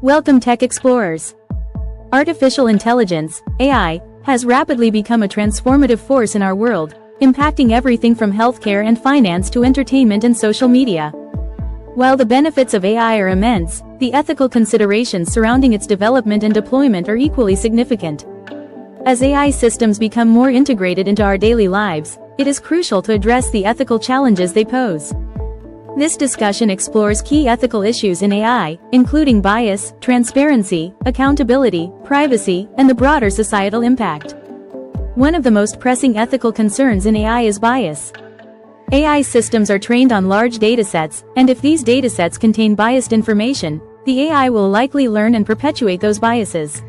Welcome Tech Explorers. Artificial intelligence, AI, has rapidly become a transformative force in our world, impacting everything from healthcare and finance to entertainment and social media. While the benefits of AI are immense, the ethical considerations surrounding its development and deployment are equally significant. As AI systems become more integrated into our daily lives, it is crucial to address the ethical challenges they pose. This discussion explores key ethical issues in AI, including bias, transparency, accountability, privacy, and the broader societal impact. One of the most pressing ethical concerns in AI is bias. AI systems are trained on large datasets, and if these datasets contain biased information, the AI will likely learn and perpetuate those biases.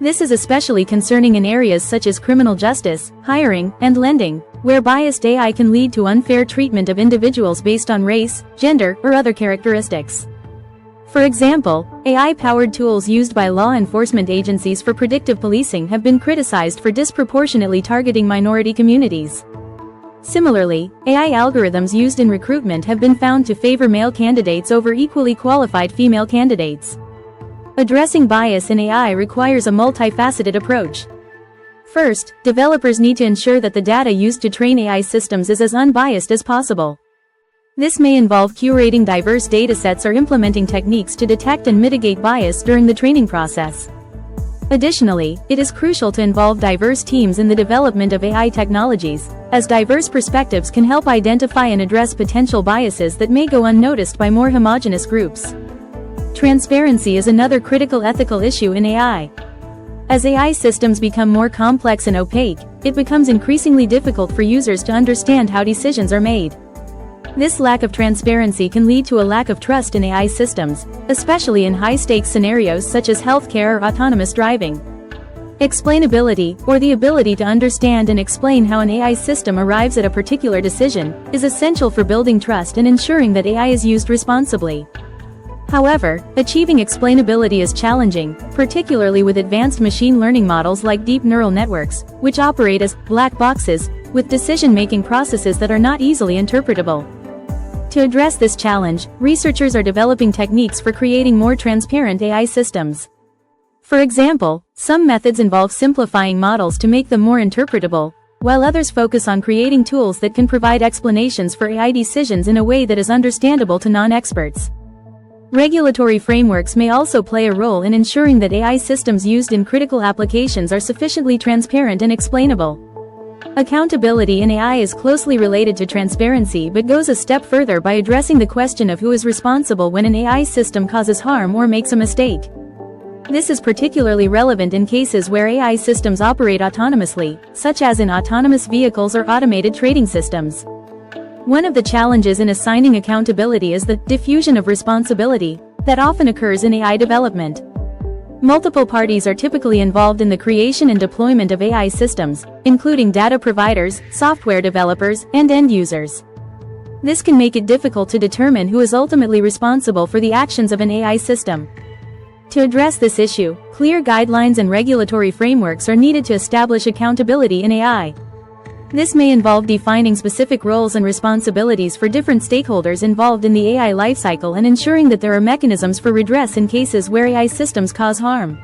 This is especially concerning in areas such as criminal justice, hiring, and lending, where biased AI can lead to unfair treatment of individuals based on race, gender, or other characteristics. For example, AI-powered tools used by law enforcement agencies for predictive policing have been criticized for disproportionately targeting minority communities. Similarly, AI algorithms used in recruitment have been found to favor male candidates over equally qualified female candidates. Addressing bias in AI requires a multifaceted approach. First, developers need to ensure that the data used to train AI systems is as unbiased as possible. This may involve curating diverse datasets or implementing techniques to detect and mitigate bias during the training process. Additionally, it is crucial to involve diverse teams in the development of AI technologies, as diverse perspectives can help identify and address potential biases that may go unnoticed by more homogeneous groups. Transparency is another critical ethical issue in AI. As AI systems become more complex and opaque, it becomes increasingly difficult for users to understand how decisions are made. This lack of transparency can lead to a lack of trust in AI systems, especially in high-stakes scenarios such as healthcare or autonomous driving. Explainability, or the ability to understand and explain how an AI system arrives at a particular decision, is essential for building trust and ensuring that AI is used responsibly. However, achieving explainability is challenging, particularly with advanced machine learning models like deep neural networks, which operate as black boxes, with decision-making processes that are not easily interpretable. To address this challenge, researchers are developing techniques for creating more transparent AI systems. For example, some methods involve simplifying models to make them more interpretable, while others focus on creating tools that can provide explanations for AI decisions in a way that is understandable to non-experts. Regulatory frameworks may also play a role in ensuring that AI systems used in critical applications are sufficiently transparent and explainable. Accountability in AI is closely related to transparency but goes a step further by addressing the question of who is responsible when an AI system causes harm or makes a mistake. This is particularly relevant in cases where AI systems operate autonomously, such as in autonomous vehicles or automated trading systems. One of the challenges in assigning accountability is the diffusion of responsibility that often occurs in AI development. Multiple parties are typically involved in the creation and deployment of AI systems, including data providers, software developers, and end users. This can make it difficult to determine who is ultimately responsible for the actions of an AI system. To address this issue, clear guidelines and regulatory frameworks are needed to establish accountability in AI. This may involve defining specific roles and responsibilities for different stakeholders involved in the AI lifecycle and ensuring that there are mechanisms for redress in cases where AI systems cause harm.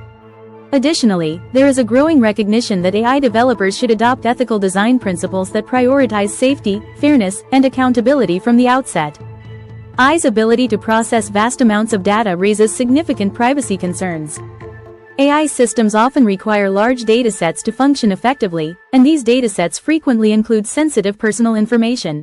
Additionally, there is a growing recognition that AI developers should adopt ethical design principles that prioritize safety, fairness, and accountability from the outset. AI's ability to process vast amounts of data raises significant privacy concerns. AI systems often require large datasets to function effectively, and these datasets frequently include sensitive personal information.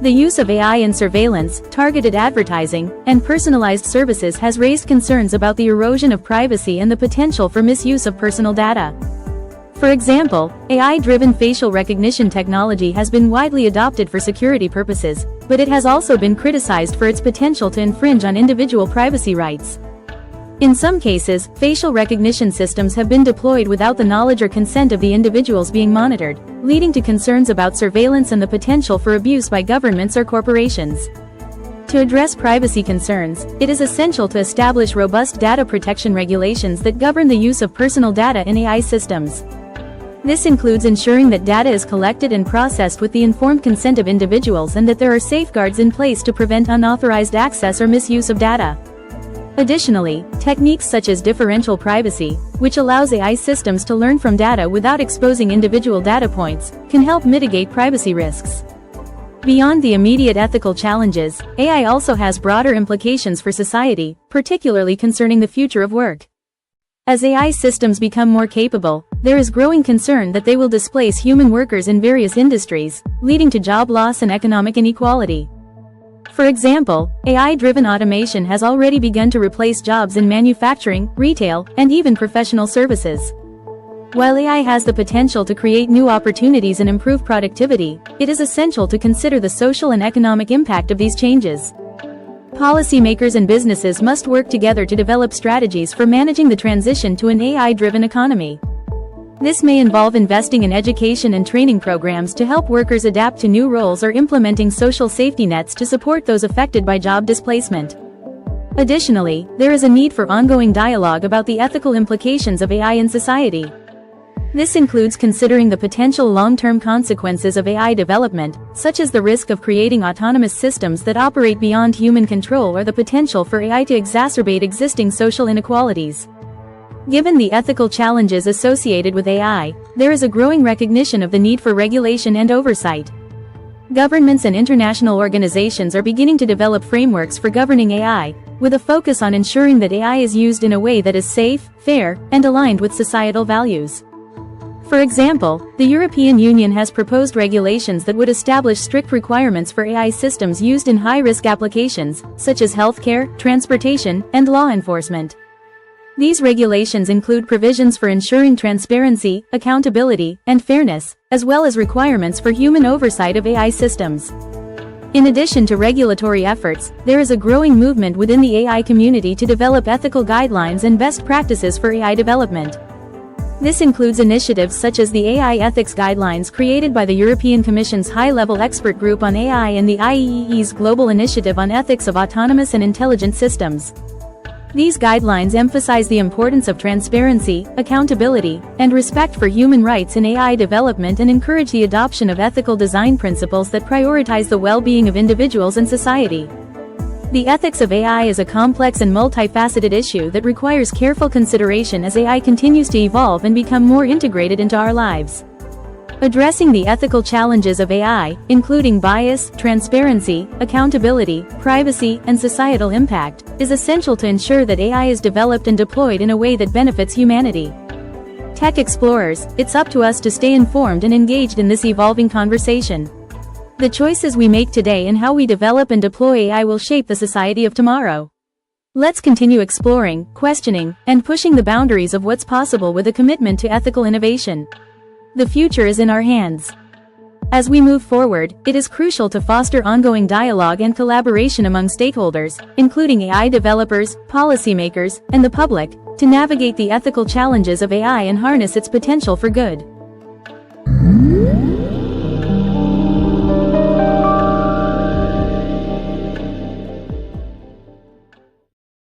The use of AI in surveillance, targeted advertising, and personalized services has raised concerns about the erosion of privacy and the potential for misuse of personal data. For example, AI-driven facial recognition technology has been widely adopted for security purposes, but it has also been criticized for its potential to infringe on individual privacy rights. In some cases, facial recognition systems have been deployed without the knowledge or consent of the individuals being monitored, leading to concerns about surveillance and the potential for abuse by governments or corporations. To address privacy concerns, it is essential to establish robust data protection regulations that govern the use of personal data in AI systems. This includes ensuring that data is collected and processed with the informed consent of individuals and that there are safeguards in place to prevent unauthorized access or misuse of data. Additionally, techniques such as differential privacy, which allows AI systems to learn from data without exposing individual data points, can help mitigate privacy risks. Beyond the immediate ethical challenges, AI also has broader implications for society, particularly concerning the future of work. As AI systems become more capable, there is growing concern that they will displace human workers in various industries, leading to job loss and economic inequality. For example, AI-driven automation has already begun to replace jobs in manufacturing, retail, and even professional services. While AI has the potential to create new opportunities and improve productivity, it is essential to consider the social and economic impact of these changes. Policymakers and businesses must work together to develop strategies for managing the transition to an AI-driven economy. This may involve investing in education and training programs to help workers adapt to new roles or implementing social safety nets to support those affected by job displacement. Additionally, there is a need for ongoing dialogue about the ethical implications of AI in society. This includes considering the potential long-term consequences of AI development, such as the risk of creating autonomous systems that operate beyond human control or the potential for AI to exacerbate existing social inequalities. Given the ethical challenges associated with AI, there is a growing recognition of the need for regulation and oversight. Governments and international organizations are beginning to develop frameworks for governing AI, with a focus on ensuring that AI is used in a way that is safe, fair, and aligned with societal values. For example, the European Union has proposed regulations that would establish strict requirements for AI systems used in high-risk applications, such as healthcare, transportation, and law enforcement. These regulations include provisions for ensuring transparency, accountability, and fairness, as well as requirements for human oversight of AI systems. In addition to regulatory efforts, there is a growing movement within the AI community to develop ethical guidelines and best practices for AI development. This includes initiatives such as the AI Ethics Guidelines created by the European Commission's High-Level Expert Group on AI and the IEEE's Global Initiative on Ethics of Autonomous and Intelligent Systems. These guidelines emphasize the importance of transparency, accountability, and respect for human rights in AI development and encourage the adoption of ethical design principles that prioritize the well-being of individuals and society. The ethics of AI is a complex and multifaceted issue that requires careful consideration as AI continues to evolve and become more integrated into our lives. Addressing the ethical challenges of AI, including bias, transparency, accountability, privacy, and societal impact, is essential to ensure that AI is developed and deployed in a way that benefits humanity. Tech explorers, it's up to us to stay informed and engaged in this evolving conversation. The choices we make today and how we develop and deploy AI will shape the society of tomorrow. Let's continue exploring, questioning, and pushing the boundaries of what's possible with a commitment to ethical innovation. The future is in our hands. As we move forward, it is crucial to foster ongoing dialogue and collaboration among stakeholders, including AI developers, policymakers, and the public, to navigate the ethical challenges of AI and harness its potential for good.